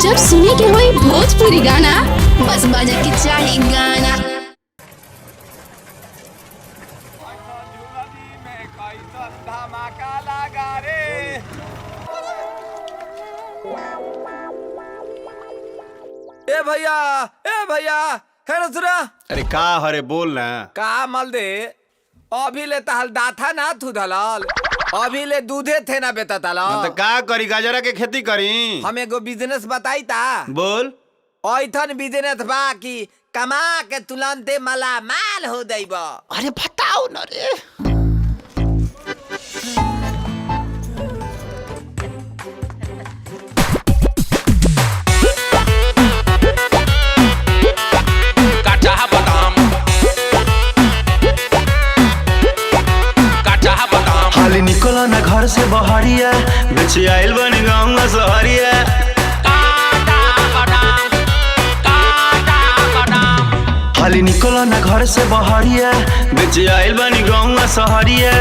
जब सुने के होई भोजपुरी गाना, बस बजे के चाही गाना। ए भैया है नसुरा। अरे का हरे बोल ना। का मल दे अभी ले तहल दाथा ना थू दलाल, अभी ले दूधे थे ना बेता दलाल। तो का करी, गाजरा के खेती करी। हम एगो बिजनेस बताई ता। बोल। ऐठन बिजनेस बा कि कमा के तुलंते मला माल हो जाइबा। अरे बताओ ना रे। हाली निकला ना घर से बहरिया, बेचे आइल बन गाँव सहरिया। हाली निकला ना घर से बहरिया, बेचे आइल बन गाँव सहरिया।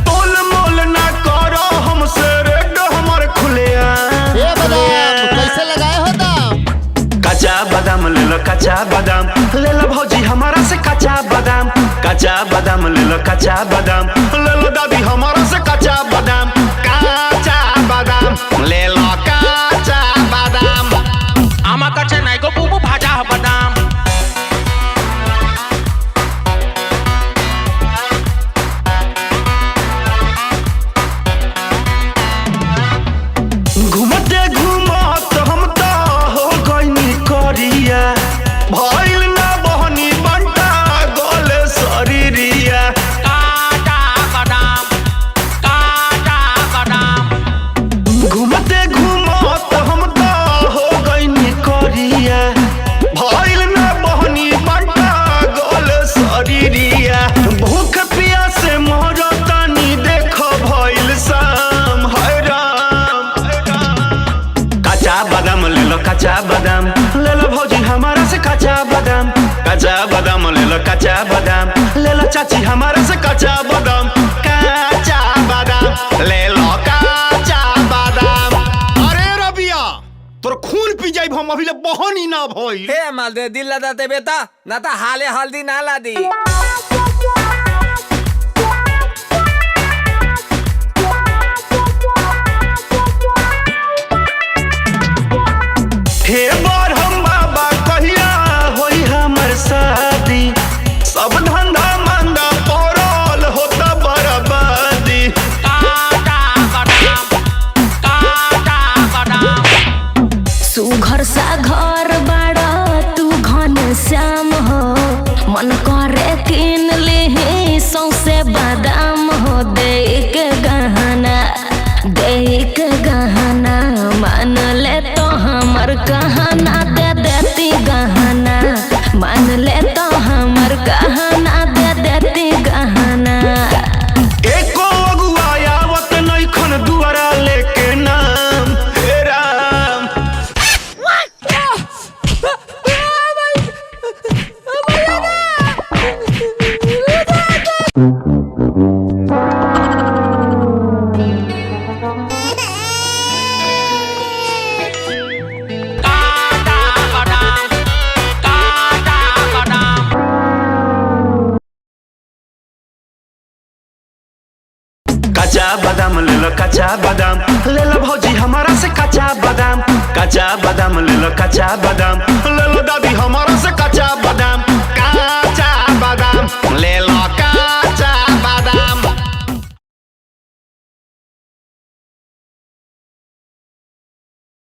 तोल मोल ना करो हमसे रेड हमारे खुलिया। कैसे लगाए हो दाम? कच्चा बादाम ले लो, कच्चा बादाम ले लो भौजी हमारा से कच्चा बादाम। कच्चा बादाम ले लो, कच्चा बादाम ले लो दादी हमारा से कच्चा बादाम। कच्चा बादाम ले लो, कच्चा बादाम। आमा कच्चा नहीं गो बुबू भाजा बादाम। घूमते घूमत हम तो हो गइनी करिया, भइल ना बहनी बंटा गोले शरीरिया। काचा बादाम, काचा बादाम। घूमते घूमत हम तो हो गइनी करिया, भइल ना बहनी बंटा गोले शरीरिया। भूख प्यास से मरतानी देखो भइल शाम। हाय राम, कच्चा बादाम ले लो, कच्चा बादाम ले लो भौजी हमारा से कच्चा बादाम। कच्चा बादाम ले लो, कच्चा बादाम ले लो चाची हमारा से कच्चा बादाम। कच्चा बादाम ले लो, कच्चा बादाम। अरे रबिया, तोर खून पी जाइब हम अभी ले बहनी ना भइल। हे मल दे दिल लदा दे बेटा, ना ता हाले हल्दी ना ला दी। हे बार हम बाबा कहिया होई हमर शादी, सब धंधा मंदा पड़ल होता बर्बादी। काचा बादाम, काचा बादाम। सुघर सा घर बाड़ा तू घन श्याम हो, मन करे किन ले सौसे बादाम हो। देख गहना, देख गहना मान ले तो हमर कहना दे देती गहना। मान ले तो हमर कहना दे देती गहना। एको अगुआ आवत नइखन दुआरा लेके नाम। हे राम, काचा बादाम, काचा बादाम। कच्चा बादाम ले लो, कच्चा बादाम ले लो भौजी हमारा से कच्चा बादाम। कच्चा बादाम ले लो, कच्चा बादाम ले लो दादी हमारा